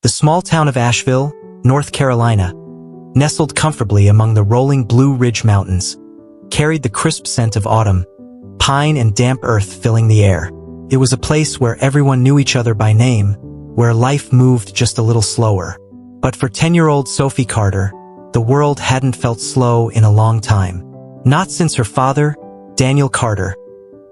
The small town of Asheville, North Carolina, nestled comfortably among the rolling Blue Ridge Mountains, carried the crisp scent of autumn, pine and damp earth filling the air. It was a place where everyone knew each other by name, where life moved just a little slower. But for 10-year-old Sophie Carter, the world hadn't felt slow in a long time. Not since her father, Daniel Carter,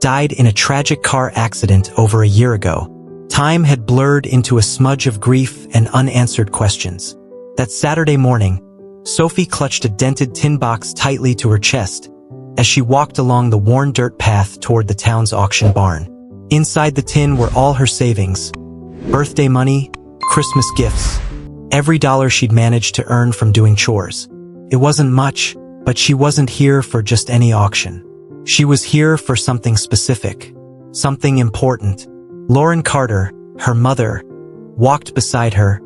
died in a tragic car accident over a year ago. Time had blurred into a smudge of grief and unanswered questions. That Saturday morning, Sophie clutched a dented tin box tightly to her chest as she walked along the worn dirt path toward the town's auction barn. Inside the tin were all her savings, birthday money, Christmas gifts, every dollar she'd managed to earn from doing chores. It wasn't much, but she wasn't here for just any auction. She was here for something specific, something important. Lauren Carter, her mother, walked beside her,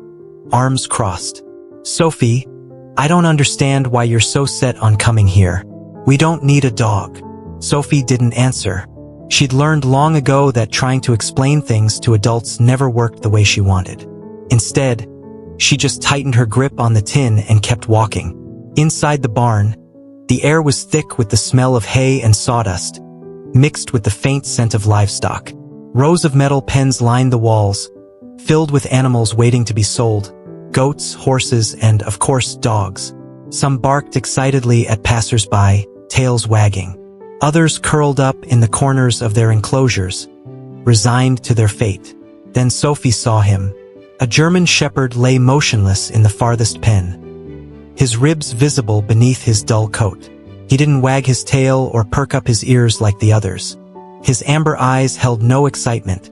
arms crossed. "Sophie, I don't understand why you're so set on coming here. We don't need a dog." Sophie didn't answer. She'd learned long ago that trying to explain things to adults never worked the way she wanted. Instead, she just tightened her grip on the tin and kept walking. Inside the barn, the air was thick with the smell of hay and sawdust, mixed with the faint scent of livestock. Rows of metal pens lined the walls, filled with animals waiting to be sold, goats, horses, and, of course, dogs. Some barked excitedly at passers-by, tails wagging. Others curled up in the corners of their enclosures, resigned to their fate. Then Sophie saw him. A German shepherd lay motionless in the farthest pen, his ribs visible beneath his dull coat. He didn't wag his tail or perk up his ears like the others. His amber eyes held no excitement,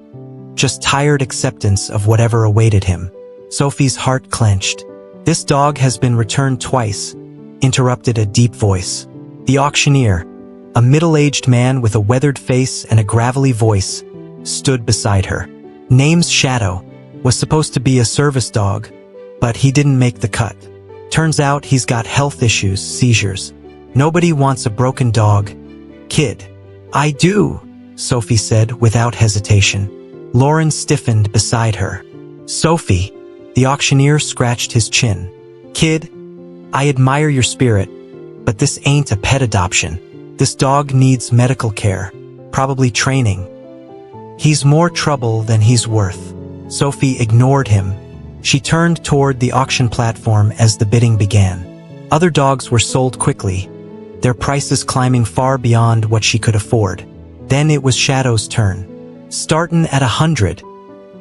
just tired acceptance of whatever awaited him. Sophie's heart clenched. "This dog has been returned twice," interrupted a deep voice. The auctioneer, a middle-aged man with a weathered face and a gravelly voice, stood beside her. Name's Shadow, was supposed to be a service dog, but he didn't make the cut. Turns out he's got health issues, seizures. Nobody wants a broken dog, kid. "I do," Sophie said without hesitation. Lauren stiffened beside her. "Sophie," the auctioneer scratched his chin. "Kid, I admire your spirit, but this ain't a pet adoption. This dog needs medical care, probably training. He's more trouble than he's worth." Sophie ignored him. She turned toward the auction platform as the bidding began. Other dogs were sold quickly, their prices climbing far beyond what she could afford. Then it was Shadow's turn. "Startin' at 100,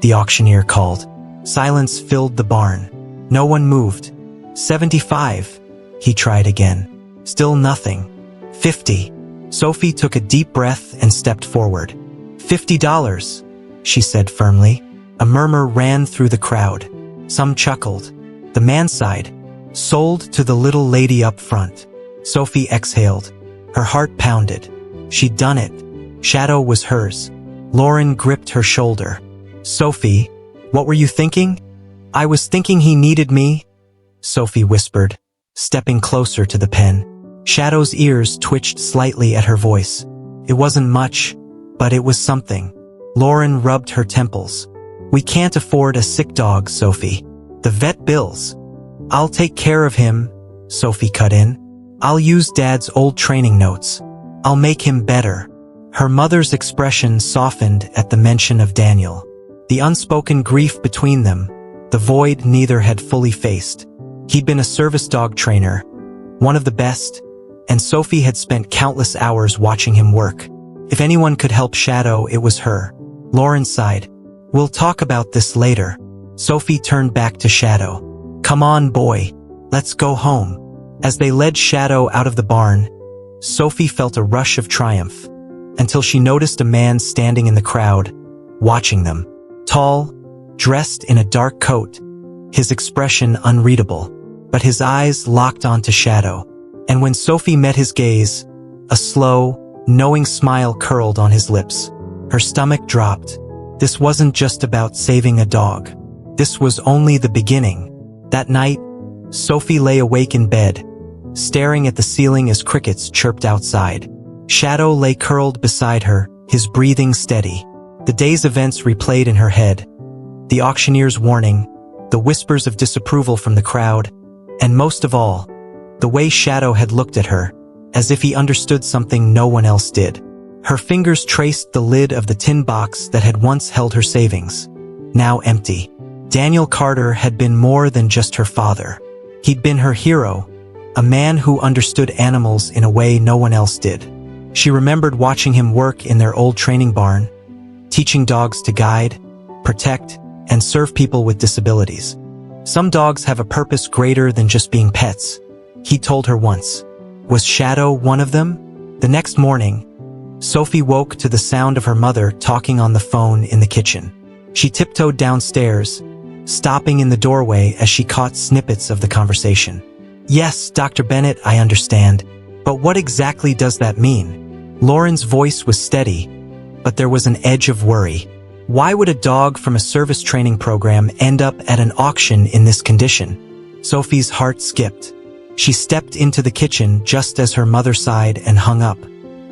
the auctioneer called. Silence filled the barn. No one moved. 75, he tried again. Still nothing. 50. Sophie took a deep breath and stepped forward. $50, she said firmly. A murmur ran through the crowd. Some chuckled. The man sighed. "Sold to the little lady up front." Sophie exhaled. Her heart pounded. She'd done it. Shadow was hers. Lauren gripped her shoulder. "Sophie, what were you thinking?" "I was thinking he needed me," Sophie whispered, stepping closer to the pen. Shadow's ears twitched slightly at her voice. It wasn't much, but it was something. Lauren rubbed her temples. "We can't afford a sick dog, Sophie. The vet bills." "I'll take care of him," Sophie cut in. "I'll use Dad's old training notes. I'll make him better." Her mother's expression softened at the mention of Daniel. The unspoken grief between them, the void neither had fully faced. He'd been a service dog trainer, one of the best, and Sophie had spent countless hours watching him work. If anyone could help Shadow, it was her. Lauren sighed. "We'll talk about this later." Sophie turned back to Shadow. "Come on, boy. Let's go home." As they led Shadow out of the barn, Sophie felt a rush of triumph, until she noticed a man standing in the crowd, watching them. Tall, dressed in a dark coat, his expression unreadable, but his eyes locked onto Shadow. And when Sophie met his gaze, a slow, knowing smile curled on his lips. Her stomach dropped. This wasn't just about saving a dog. This was only the beginning. That night, Sophie lay awake in bed, staring at the ceiling as crickets chirped outside. Shadow lay curled beside her, his breathing steady. The day's events replayed in her head. The auctioneer's warning, the whispers of disapproval from the crowd, and most of all, the way Shadow had looked at her, as if he understood something no one else did. Her fingers traced the lid of the tin box that had once held her savings, now empty. Daniel Carter had been more than just her father. He'd been her hero, a man who understood animals in a way no one else did. She remembered watching him work in their old training barn, teaching dogs to guide, protect, and serve people with disabilities. Some dogs have a purpose greater than just being pets, he told her once. Was Shadow one of them? The next morning, Sophie woke to the sound of her mother talking on the phone in the kitchen. She tiptoed downstairs, stopping in the doorway as she caught snippets of the conversation. Yes, Dr. Bennett, I understand. But what exactly does that mean? Lauren's voice was steady, but there was an edge of worry. Why would a dog from a service training program end up at an auction in this condition? Sophie's heart skipped. She stepped into the kitchen just as her mother sighed and hung up.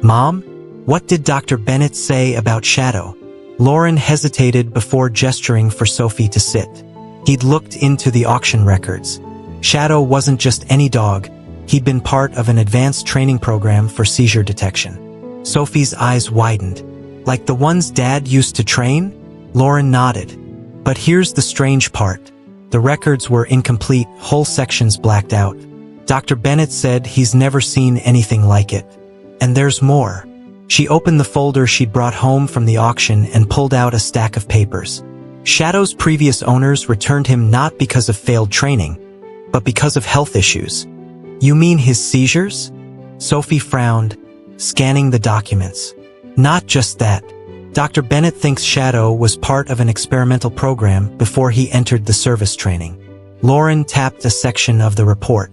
Mom, what did Dr. Bennett say about Shadow? Lauren hesitated before gesturing for Sophie to sit. He'd looked into the auction records. Shadow wasn't just any dog. He'd been part of an advanced training program for seizure detection. Sophie's eyes widened. Like the ones Dad used to train? Lauren nodded. But here's the strange part. The records were incomplete, whole sections blacked out. Dr. Bennett said he's never seen anything like it. And there's more. She opened the folder she'd brought home from the auction and pulled out a stack of papers. Shadow's previous owners returned him not because of failed training, but because of health issues. You mean his seizures? Sophie frowned, scanning the documents. Not just that. Dr. Bennett thinks Shadow was part of an experimental program before he entered the service training. Lauren tapped a section of the report.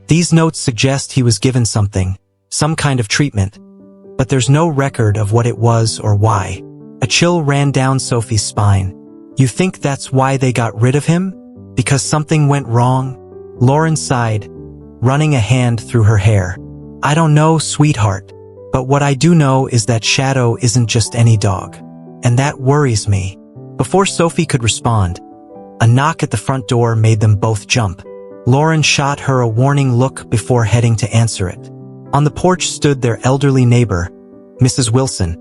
These notes suggest he was given something, some kind of treatment, but there's no record of what it was or why. A chill ran down Sophie's spine. You think that's why they got rid of him? Because something went wrong? Lauren sighed, running a hand through her hair. I don't know, sweetheart. But what I do know is that Shadow isn't just any dog. And that worries me. Before Sophie could respond, a knock at the front door made them both jump. Lauren shot her a warning look before heading to answer it. On the porch stood their elderly neighbor, Mrs. Wilson,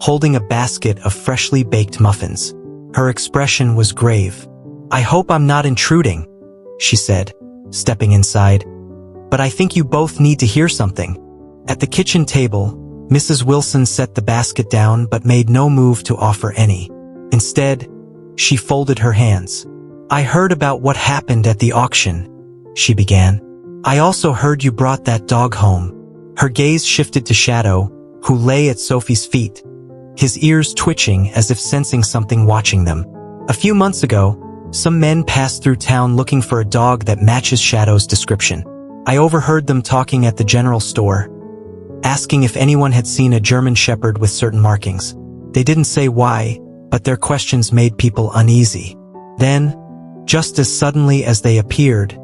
holding a basket of freshly baked muffins. Her expression was grave. I hope I'm not intruding, she said, stepping inside. But I think you both need to hear something. At the kitchen table, Mrs. Wilson set the basket down but made no move to offer any. Instead, she folded her hands. I heard about what happened at the auction, she began. I also heard you brought that dog home. Her gaze shifted to Shadow, who lay at Sophie's feet, his ears twitching as if sensing something watching them. A few months ago, some men passed through town looking for a dog that matches Shadow's description. I overheard them talking at the general store, asking if anyone had seen a German Shepherd with certain markings. They didn't say why, but their questions made people uneasy. Then, just as suddenly as they appeared,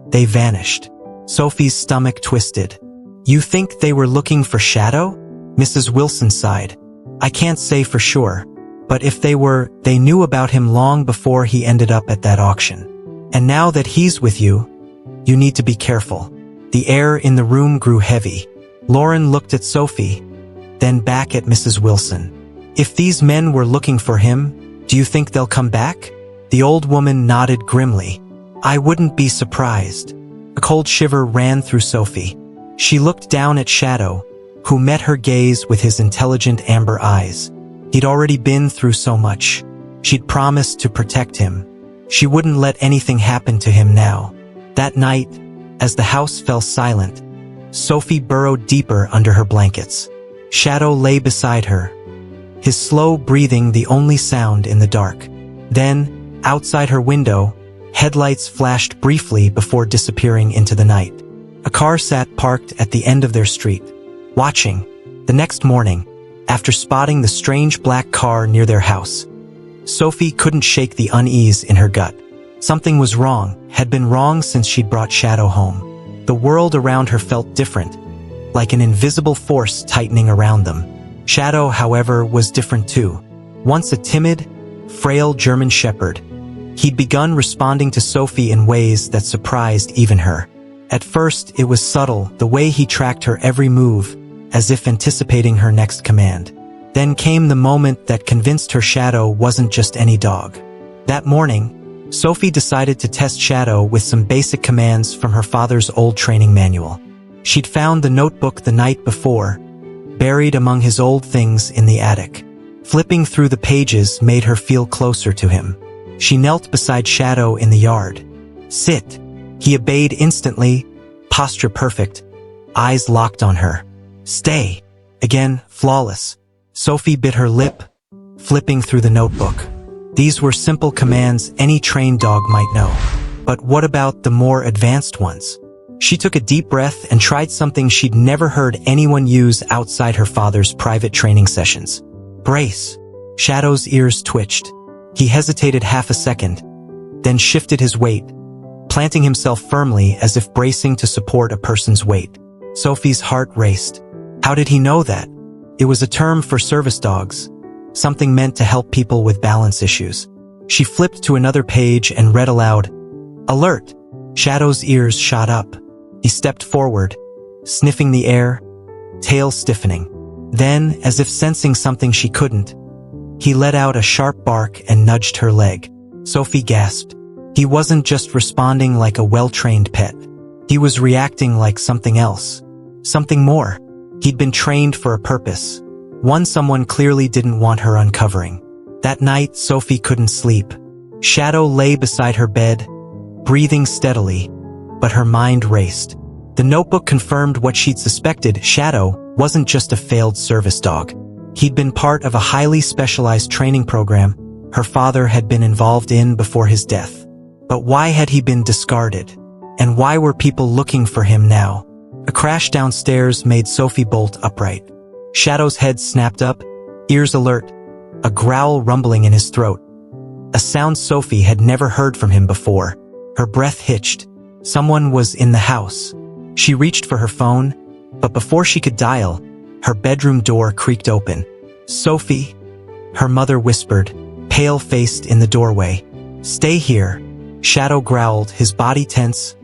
they vanished. Sophie's stomach twisted. You think they were looking for Shadow? Mrs. Wilson sighed. I can't say for sure, but if they were, they knew about him long before he ended up at that auction. And now that he's with you, you need to be careful. The air in the room grew heavy. Lauren looked at Sophie, then back at Mrs. Wilson. If these men were looking for him, do you think they'll come back? The old woman nodded grimly. I wouldn't be surprised. A cold shiver ran through Sophie. She looked down at Shadow, who met her gaze with his intelligent amber eyes. He'd already been through so much. She'd promised to protect him. She wouldn't let anything happen to him now. That night, as the house fell silent, Sophie burrowed deeper under her blankets. Shadow lay beside her, his slow breathing the only sound in the dark. Then, outside her window, headlights flashed briefly before disappearing into the night. A car sat parked at the end of their street, watching. The next morning, after spotting the strange black car near their house, Sophie couldn't shake the unease in her gut. Something was wrong, had been wrong since she'd brought Shadow home. The world around her felt different, like an invisible force tightening around them. Shadow, however, was different too. Once a timid, frail German Shepherd, He'd begun responding to Sophie in ways that surprised even her. At first, it was subtle, the way he tracked her every move, as if anticipating her next command. Then came the moment that convinced her Shadow wasn't just any dog. That morning, Sophie decided to test Shadow with some basic commands from her father's old training manual. She'd found the notebook the night before, buried among his old things in the attic. Flipping through the pages made her feel closer to him. She knelt beside Shadow in the yard. "Sit." He obeyed instantly, posture perfect, eyes locked on her. "Stay." Again, flawless. Sophie bit her lip, flipping through the notebook. These were simple commands any trained dog might know. But what about the more advanced ones? She took a deep breath and tried something she'd never heard anyone use outside her father's private training sessions. "Brace." Shadow's ears twitched. He hesitated half a second, then shifted his weight, planting himself firmly as if bracing to support a person's weight. Sophie's heart raced. How did he know that? It was a term for service dogs, something meant to help people with balance issues. She flipped to another page and read aloud, "Alert!" Shadow's ears shot up. He stepped forward, sniffing the air, tail stiffening. Then, as if sensing something she couldn't, he let out a sharp bark and nudged her leg. Sophie gasped. He wasn't just responding like a well-trained pet. He was reacting like something else. Something more. He'd been trained for a purpose. One someone clearly didn't want her uncovering. That night, Sophie couldn't sleep. Shadow lay beside her bed, breathing steadily, but her mind raced. The notebook confirmed what she'd suspected. Shadow wasn't just a failed service dog. He'd been part of a highly specialized training program her father had been involved in before his death. But why had he been discarded? And why were people looking for him now? A crash downstairs made Sophie bolt upright. Shadow's head snapped up, ears alert, a growl rumbling in his throat. A sound Sophie had never heard from him before. Her breath hitched. Someone was in the house. She reached for her phone, but before she could dial, her bedroom door creaked open. "Sophie," her mother whispered, pale-faced in the doorway. "Stay here," Shadow growled, his body tense,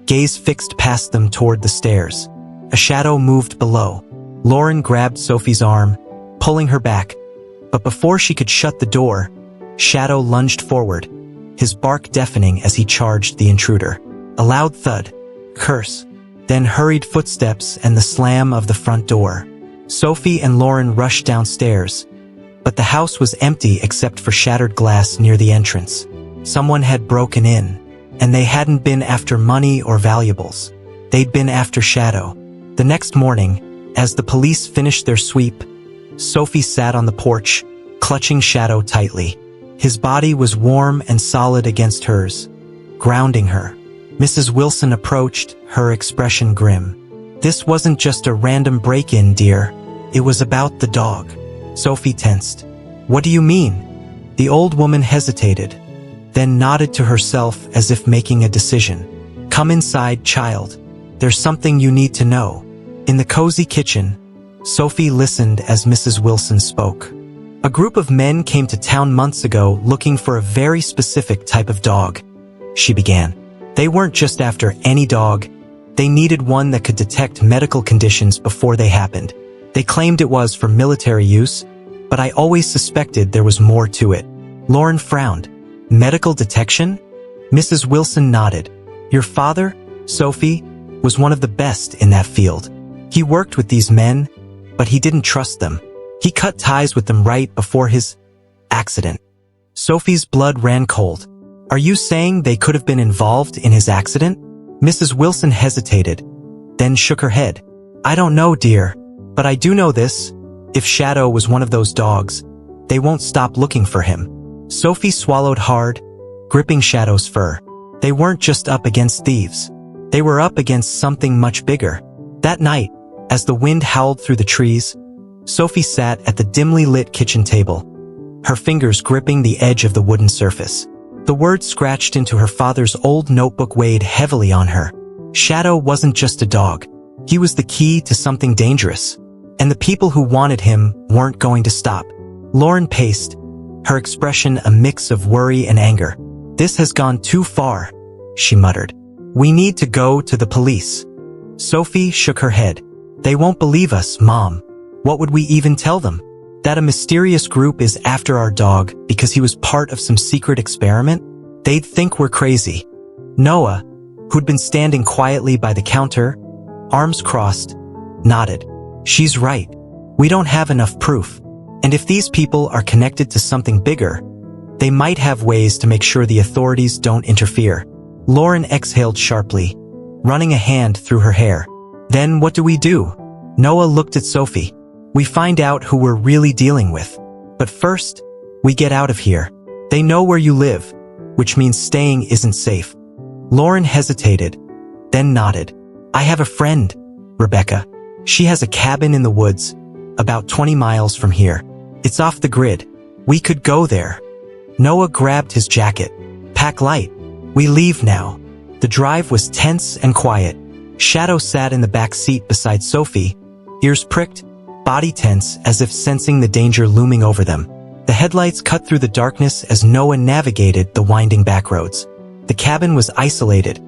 gaze fixed past them toward the stairs. A shadow moved below. Lauren grabbed Sophie's arm, pulling her back. But before she could shut the door, Shadow lunged forward, his bark deafening as he charged the intruder. A loud thud, curse, then hurried footsteps and the slam of the front door. Sophie and Lauren rushed downstairs, but the house was empty except for shattered glass near the entrance. Someone had broken in, and they hadn't been after money or valuables. They'd been after Shadow. The next morning, as the police finished their sweep, Sophie sat on the porch, clutching Shadow tightly. His body was warm and solid against hers, grounding her. Mrs. Wilson approached, her expression grim. "This wasn't just a random break-in, dear. It was about the dog." Sophie tensed. "What do you mean?" The old woman hesitated, then nodded to herself as if making a decision. "Come inside, child. There's something you need to know." In the cozy kitchen, Sophie listened as Mrs. Wilson spoke. "A group of men came to town months ago looking for a very specific type of dog," she began. "They weren't just after any dog. They needed one that could detect medical conditions before they happened. They claimed it was for military use, but I always suspected there was more to it." Lauren frowned. "Medical detection?" Mrs. Wilson nodded. "Your father, Sophie, was one of the best in that field. He worked with these men, but he didn't trust them. He cut ties with them right before his accident." Sophie's blood ran cold. "Are you saying they could have been involved in his accident?" Mrs. Wilson hesitated, then shook her head. "I don't know, dear, but I do know this. If Shadow was one of those dogs, they won't stop looking for him." Sophie swallowed hard, gripping Shadow's fur. They weren't just up against thieves. They were up against something much bigger. That night, as the wind howled through the trees, Sophie sat at the dimly lit kitchen table, her fingers gripping the edge of the wooden surface. The words scratched into her father's old notebook weighed heavily on her. Shadow wasn't just a dog. He was the key to something dangerous, and the people who wanted him weren't going to stop. Lauren paced, her expression a mix of worry and anger. This has gone too far, she muttered. We need to go to the police. Sophie shook her head. They won't believe us, Mom. What would we even tell them? That a mysterious group is after our dog because he was part of some secret experiment? They'd think we're crazy. Noah, who'd been standing quietly by the counter, arms crossed, nodded. She's right. We don't have enough proof. And if these people are connected to something bigger, they might have ways to make sure the authorities don't interfere. Lauren exhaled sharply, running a hand through her hair. Then what do we do? Noah looked at Sophie. We find out who we're really dealing with. But first, we get out of here. They know where you live, which means staying isn't safe. Lauren hesitated, then nodded. I have a friend, Rebecca. She has a cabin in the woods, about 20 miles from here. It's off the grid. We could go there. Noah grabbed his jacket. Pack light. We leave now. The drive was tense and quiet. Shadow sat in the back seat beside Sophie, ears pricked, body tense as if sensing the danger looming over them. The headlights cut through the darkness as Noah navigated the winding back roads. The cabin was isolated,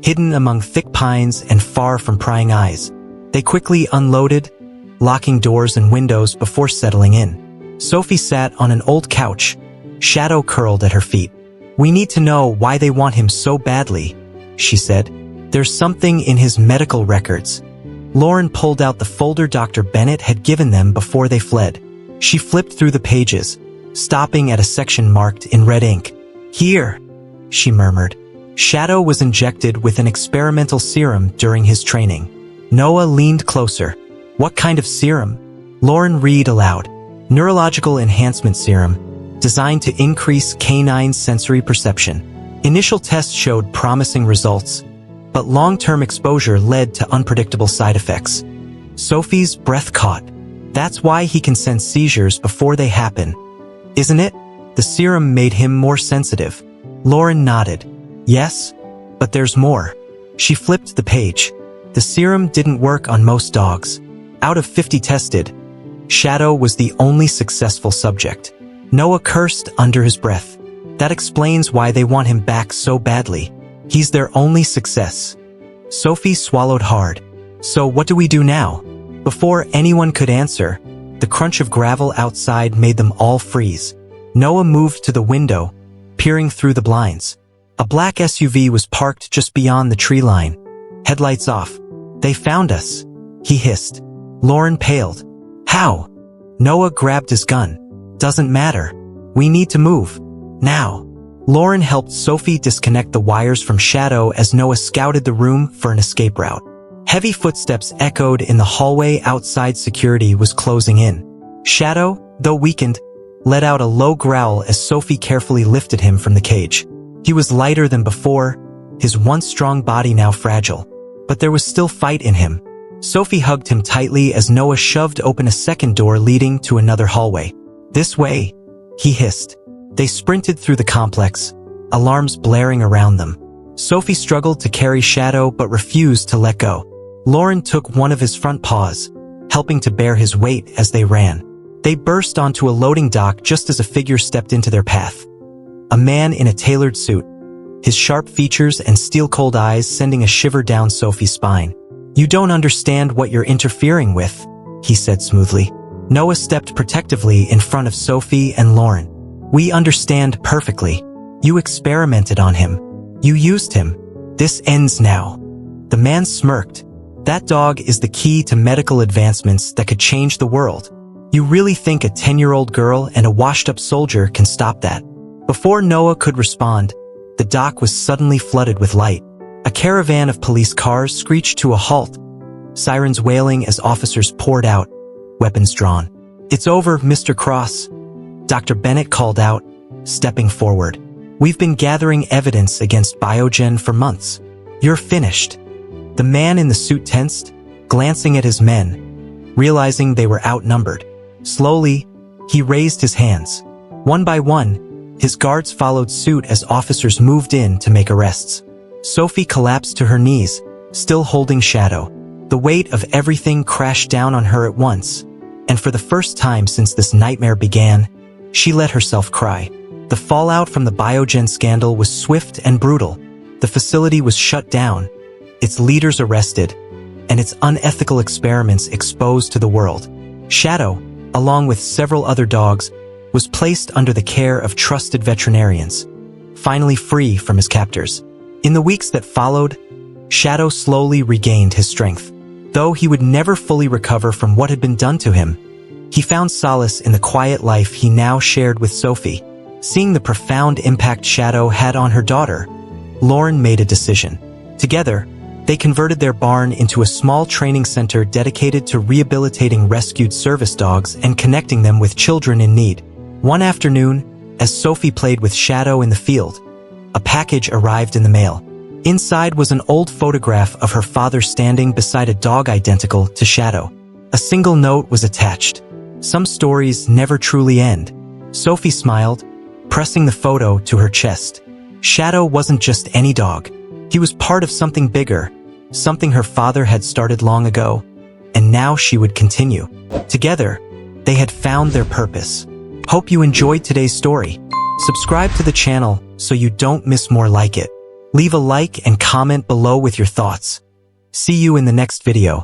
hidden among thick pines and far from prying eyes. They quickly unloaded, locking doors and windows before settling in. Sophie sat on an old couch, Shadow curled at her feet. We need to know why they want him so badly, she said. There's something in his medical records. Lauren pulled out the folder Dr. Bennett had given them before they fled. She flipped through the pages, stopping at a section marked in red ink. Here, she murmured. Shadow was injected with an experimental serum during his training. Noah leaned closer. What kind of serum? Lauren read aloud. Neurological enhancement serum, designed to increase canine sensory perception. Initial tests showed promising results, but long-term exposure led to unpredictable side effects. Sophie's breath caught. That's why he can sense seizures before they happen, isn't it? The serum made him more sensitive. Lauren nodded. Yes, but there's more. She flipped the page. The serum didn't work on most dogs. Out of 50 tested, Shadow was the only successful subject. Noah cursed under his breath. That explains why they want him back so badly. He's their only success. Sophie swallowed hard. So what do we do now? Before anyone could answer, the crunch of gravel outside made them all freeze. Noah moved to the window, peering through the blinds. A black SUV was parked just beyond the tree line. Headlights off. They found us, he hissed. Lauren paled. How? Noah grabbed his gun. Doesn't matter. We need to move. Now. Lauren helped Sophie disconnect the wires from Shadow as Noah scouted the room for an escape route. Heavy footsteps echoed in the hallway outside. Security was closing in. Shadow, though weakened, let out a low growl as Sophie carefully lifted him from the cage. He was lighter than before, his once strong body now fragile. But there was still fight in him. Sophie hugged him tightly as Noah shoved open a second door leading to another hallway. This way, he hissed. They sprinted through the complex, alarms blaring around them. Sophie struggled to carry Shadow but refused to let go. Lauren took one of his front paws, helping to bear his weight as they ran. They burst onto a loading dock just as a figure stepped into their path. A man in a tailored suit, his sharp features and steel-cold eyes sending a shiver down Sophie's spine. You don't understand what you're interfering with, he said smoothly. Noah stepped protectively in front of Sophie and Lauren. We understand perfectly. You experimented on him. You used him. This ends now. The man smirked. That dog is the key to medical advancements that could change the world. You really think a 10-year-old girl and a washed-up soldier can stop that? Before Noah could respond, the dock was suddenly flooded with light. A caravan of police cars screeched to a halt, sirens wailing as officers poured out, weapons drawn. It's over, Mr. Cross, Dr. Bennett called out, stepping forward. We've been gathering evidence against Biogen for months. You're finished. The man in the suit tensed, glancing at his men, realizing they were outnumbered. Slowly, he raised his hands. One by one, his guards followed suit as officers moved in to make arrests. Sophie collapsed to her knees, still holding Shadow. The weight of everything crashed down on her at once, and for the first time since this nightmare began, she let herself cry. The fallout from the Biogen scandal was swift and brutal. The facility was shut down, its leaders arrested, and its unethical experiments exposed to the world. Shadow, along with several other dogs, was placed under the care of trusted veterinarians, finally free from his captors. In the weeks that followed, Shadow slowly regained his strength. Though he would never fully recover from what had been done to him, he found solace in the quiet life he now shared with Sophie. Seeing the profound impact Shadow had on her daughter, Lauren made a decision. Together, they converted their barn into a small training center dedicated to rehabilitating rescued service dogs and connecting them with children in need. One afternoon, as Sophie played with Shadow in the field, a package arrived in the mail. Inside was an old photograph of her father standing beside a dog identical to Shadow. A single note was attached. Some stories never truly end. Sophie smiled, pressing the photo to her chest. Shadow wasn't just any dog. He was part of something bigger, something her father had started long ago, and now she would continue. Together, they had found their purpose. Hope you enjoyed today's story. Subscribe to the channel so you don't miss more like it. Leave a like and comment below with your thoughts. See you in the next video.